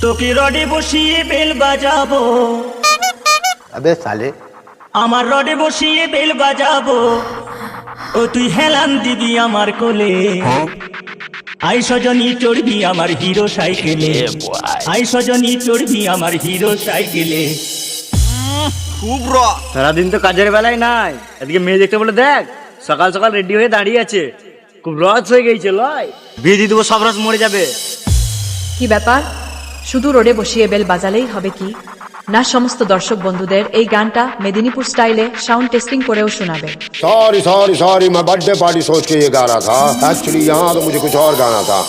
তোকে রডে বসিয়ে বেল বাজাবো। अबे साले আমার রডে বসিয়ে বেল বাজাবো, ও তুই হেলান দিবি আমার কোলে। আই সজনী চড়বি আমার হিরো সাইকেলে, আই সজনী চড়বি আমার হিরো সাইকেলে। খুব র সারাদিন তো কাজের বেলায় নাই, এদিকে মেয়ে দেখতে বলে দেখ সকাল সকাল রেডি হয়ে দাঁড়িয়ে আছে। খুব রস হয়ে গেছে লয়, বিয়ে দিয়ে দেবো, সব রস মরে যাবে। কি ব্যাপার, শুধু রোডে বসিয়ে বেল বাজালেই হবে কি না? সমস্ত দর্শক বন্ধুদের এই গানটা মেদিনীপুর স্টাইলে সাউন্ড টেস্টিং করেও শোনাবে। सॉरी सॉरी सॉरी मैं बर्थडे पार्टी सोच के ये गा रहा था, एक्चुअली यहाँ तो मुझे कुछ और गाना था।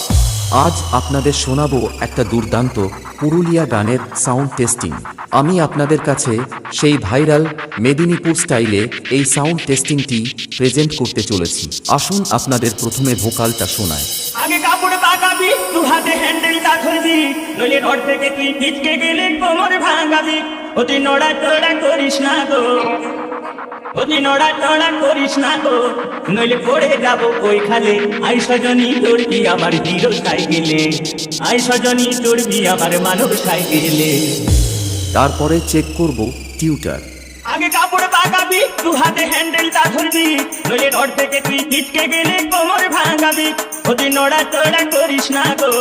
আজ আপনাদের শোনাবো একটা দুর্দান্ত পুরুলিয়া গানের সাউন্ড টেস্টিং। আমি আপনাদের কাছে সেই ভাইরাল মেদিনীপুর স্টাইলে এই সাউন্ড টেস্টিংটি প্রেজেন্ট করতে চলেছি। আসুন আপনাদের প্রথমে ভোকালটা শোনায়। আগে কাপড় পাকাবি, দু হাতে হ্যান্ডেলটা ধরবি, নইলে রড থেকে তুই পিচকে গেলে কোমর ভাঙাবি। অতি নড়া চড়া করিস না গো, অতি নড়া চড়া করিস না গো, নইলে পড়ে যাব ওই খালে। আই সজনী চড়বি আমার হিরো সাইকেলে, আই সজনী চড়বি আমার মানব সাইকেলে। তারপরে চেক করব টিউটার। আগে কাপড় পাকাবি, দু হাতে হ্যান্ডেলটা ধরবি, নইলে রড থেকে তুই পিচকে গেলে কোমর ভাঙাবি। অতি নড়া চড়া করিস না গো,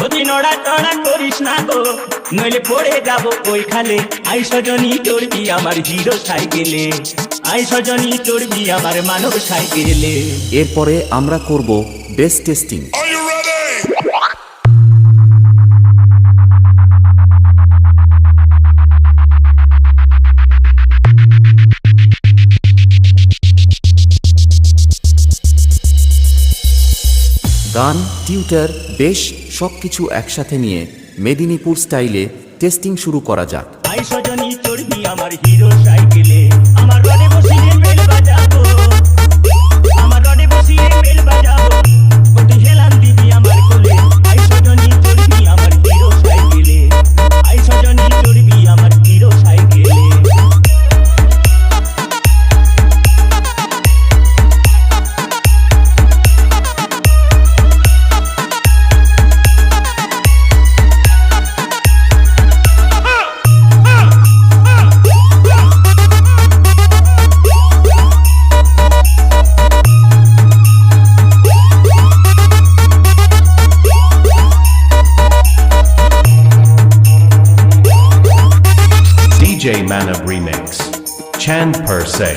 অতি নড়া চড়া করিস না গো, নইলে পড়ে যাব ওই খালে। আই সজনী চড়বি আমার হিরো সাইকেলে, আই সজনী চড়বি আমার মানব সাইকেলে। এরপরে আমরা করব বেস টেস্টিং। গান, টিউটার, বেশ সবকিছু একসাথে নিয়ে মেদিনীপুর স্টাইলে টেস্টিং শুরু করা যাক। আই সজনী চড়বি আমার হিরো সাইকেলে, আমার রডে বসিয়ে বেল বাজাবো, আমার রডে বসিয়ে বেল বাজাবো, ও তুই হেলান দিবি আমার কোলে। আই সজনী চড়বি আমার হিরো সাইকেলে, আই সজনী চড়বি আমার হিরো সাইকেলে। DJ Manab Remix. Chand per se.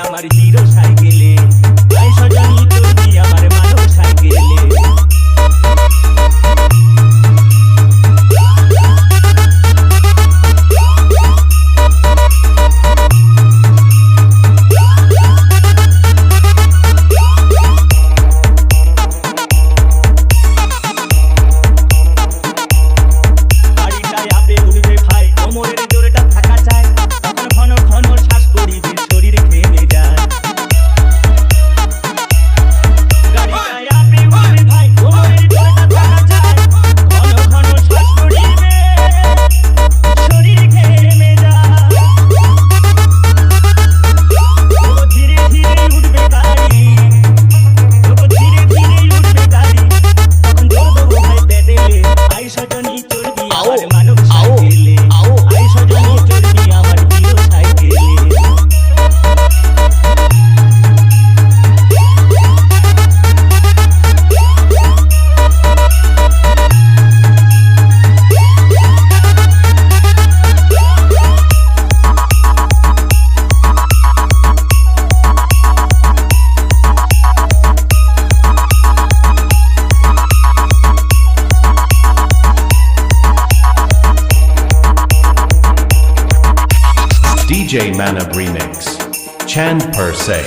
আমার হিরো সাইকেলে, আই সজনী চড়বি আমার মানব সাইকেলে। গাড়িটায় আপে উঠবে ভাই, কোমরের জোরটা থাকা চাই, তখন ঘন ঘন শ্বাস করিবে, শরীর ভেঙে যায়। গাড়িটায় আপে উঠবে ভাই, কোমরের জোরটা থাকা চাই, ঘন ঘন শ্বাস করিবে, শরীর ঘেমে যায়। ও ধীরে ধীরে উঠবে গাড়ি, ও ধীরে ধীরে উঠবে গাড়ি, তখন জোর দেবো ভাই পেডেলে। আই সজনী চড়বি আমার মানব সাইকেলে, আই সজনী চড়বি আমার হিরো সাইকেলে। DJ Manab Remix. Chand per se.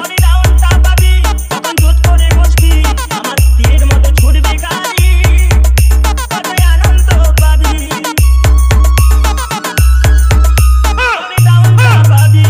আমি রাউন্ডটা পাবি, তখন জোট করে বসবি, আমার তীরের মতো ছুটবে গাড়ি, কতই আনন্দ পাবি। আমি রাউন্ডটা পাবি,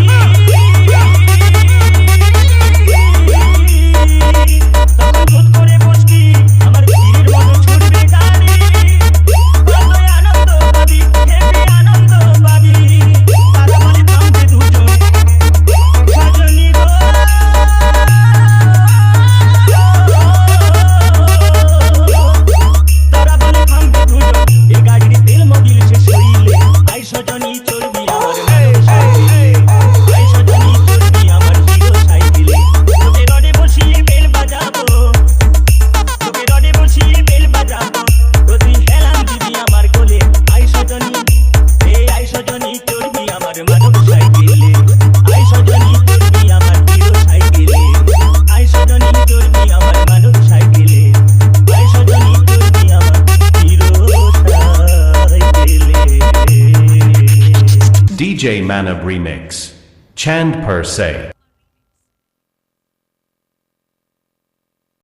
DJ Manab Remix. Chand Per Se.